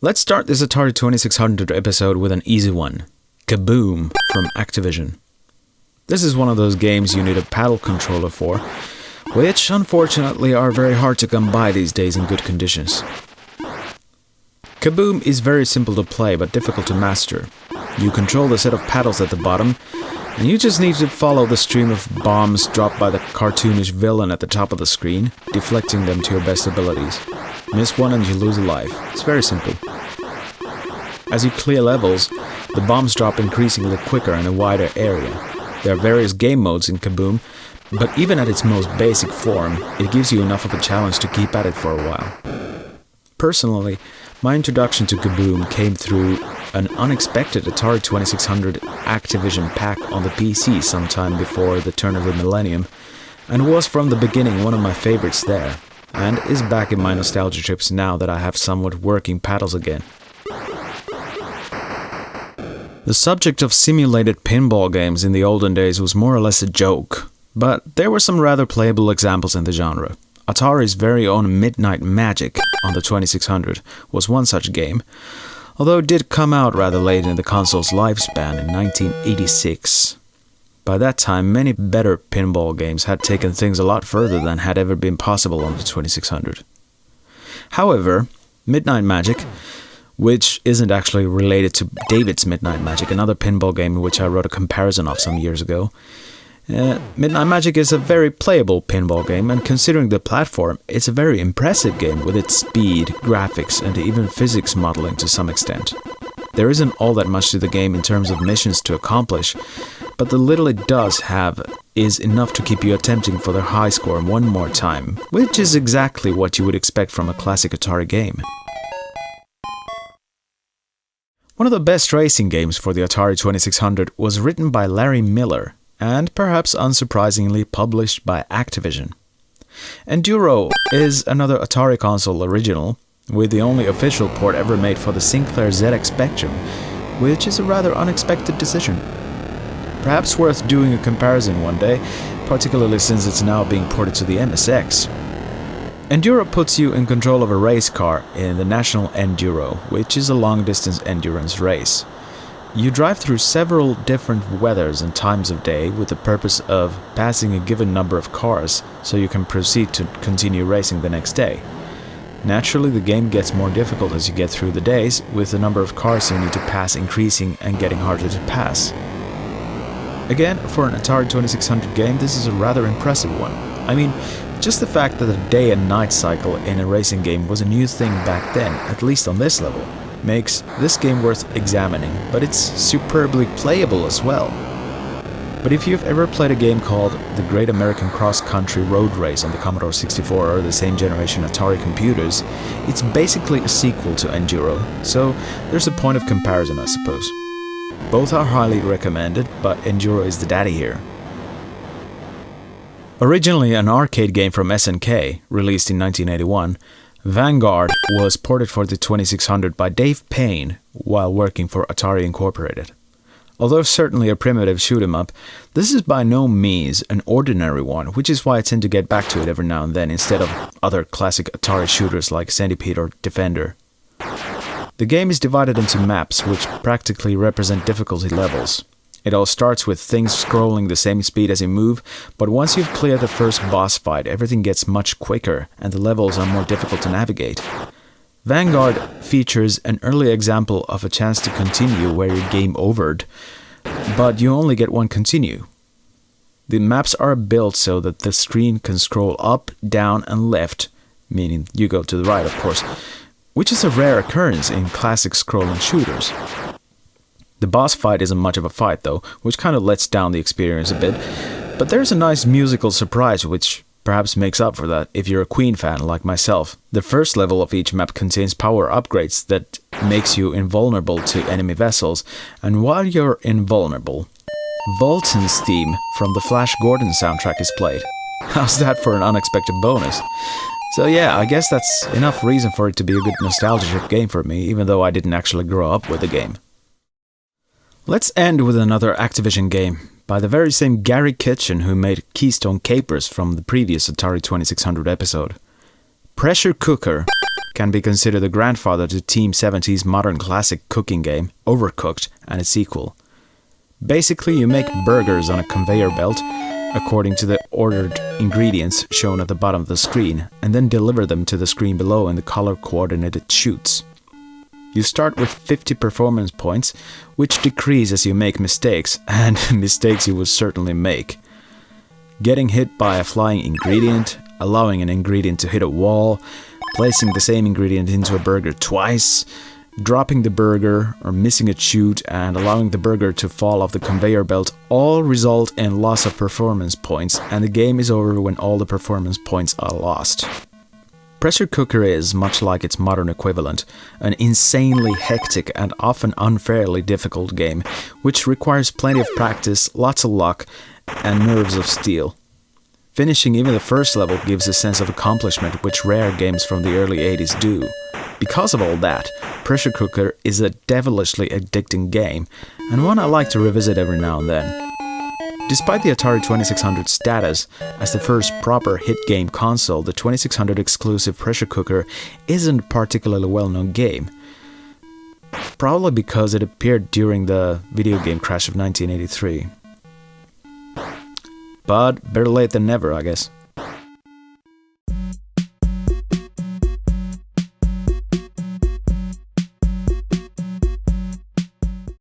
Let's start this Atari 2600 episode with an easy one. Kaboom from Activision. This is one of those games you need a paddle controller for, which unfortunately are very hard to come by these days in good conditions. Kaboom is very simple to play but difficult to master. You control the set of paddles at the bottom, and you just need to follow the stream of bombs dropped by the cartoonish villain at the top of the screen, deflecting them to your best abilities. Miss one and you lose a life. It's very simple. As you clear levels, the bombs drop increasingly quicker in a wider area. There are various game modes in Kaboom, but even at its most basic form, it gives you enough of a challenge to keep at it for a while. Personally, my introduction to Kaboom came through an unexpected Atari 2600 Activision pack on the PC sometime before the turn of the millennium, and was from the beginning one of my favorites there, and is back in my nostalgia trips now that I have somewhat working paddles again. The subject of simulated pinball games in the olden days was more or less a joke, but there were some rather playable examples in the genre. Atari's very own Midnight Magic on the 2600 was one such game, although it did come out rather late in the console's lifespan in 1986. By that time, many better pinball games had taken things a lot further than had ever been possible on the 2600. However, Midnight Magic, which isn't actually related to David's Midnight Magic, another pinball game which I wrote a comparison of some years ago, Midnight Magic is a very playable pinball game, and considering the platform, it's a very impressive game with its speed, graphics, and even physics modeling to some extent. There isn't all that much to the game in terms of missions to accomplish, but the little it does have is enough to keep you attempting for the high score one more time, which is exactly what you would expect from a classic Atari game. One of the best racing games for the Atari 2600 was written by Larry Miller, and perhaps unsurprisingly published by Activision. Enduro is another Atari console original, with the only official port ever made for the Sinclair ZX Spectrum, which is a rather unexpected decision. Perhaps worth doing a comparison one day, particularly since it's now being ported to the MSX. Enduro puts you in control of a race car in the National Enduro, which is a long-distance endurance race. You drive through several different weathers and times of day with the purpose of passing a given number of cars so you can proceed to continue racing the next day. Naturally, the game gets more difficult as you get through the days, with the number of cars you need to pass increasing and getting harder to pass. Again, for an Atari 2600 game, this is a rather impressive one. I mean, just the fact that the day and night cycle in a racing game was a new thing back then, at least on this level, makes this game worth examining, but it's superbly playable as well. But if you've ever played a game called The Great American Cross Country Road Race on the Commodore 64 or the same generation Atari computers, it's basically a sequel to Enduro, so there's a point of comparison, I suppose. Both are highly recommended, but Enduro is the daddy here. Originally an arcade game from SNK, released in 1981, Vanguard was ported for the 2600 by Dave Payne while working for Atari Incorporated. Although certainly a primitive shoot-'em-up, this is by no means an ordinary one, which is why I tend to get back to it every now and then instead of other classic Atari shooters like Centipede or Defender. The game is divided into maps which practically represent difficulty levels. It all starts with things scrolling the same speed as you move, but once you've cleared the first boss fight, everything gets much quicker and the levels are more difficult to navigate. Vanguard features an early example of a chance to continue where you're game overed, but you only get one continue. The maps are built so that the screen can scroll up, down and left, meaning you go to the right of course, which is a rare occurrence in classic scrolling shooters. The boss fight isn't much of a fight though, which kind of lets down the experience a bit, but there's a nice musical surprise which perhaps makes up for that if you're a Queen fan like myself. The first level of each map contains power upgrades that makes you invulnerable to enemy vessels, and while you're invulnerable, Volton's theme from the Flash Gordon soundtrack is played. How's that for an unexpected bonus? So yeah, I guess that's enough reason for it to be a good nostalgia game for me, even though I didn't actually grow up with the game. Let's end with another Activision game, by the very same Gary Kitchen who made Keystone Capers from the previous Atari 2600 episode. Pressure Cooker can be considered the grandfather to Team 70's modern classic cooking game, Overcooked, and its sequel. Basically, you make burgers on a conveyor belt, according to the ordered ingredients shown at the bottom of the screen, and then deliver them to the screen below in the color-coordinated chutes. You start with 50 performance points, which decrease as you make mistakes, and mistakes you will certainly make. Getting hit by a flying ingredient, allowing an ingredient to hit a wall, placing the same ingredient into a burger twice, dropping the burger or missing a chute and allowing the burger to fall off the conveyor belt all result in loss of performance points, and the game is over when all the performance points are lost. Pressure Cooker is, much like its modern equivalent, an insanely hectic and often unfairly difficult game, which requires plenty of practice, lots of luck, and nerves of steel. Finishing even the first level gives a sense of accomplishment which rare games from the early 80s do. Because of all that, Pressure Cooker is a devilishly addicting game, and one I like to revisit every now and then. Despite the Atari 2600 status as the first proper hit game console, the 2600 exclusive Pressure Cooker isn't a particularly well-known game. Probably because it appeared during the video game crash of 1983. But better late than never, I guess.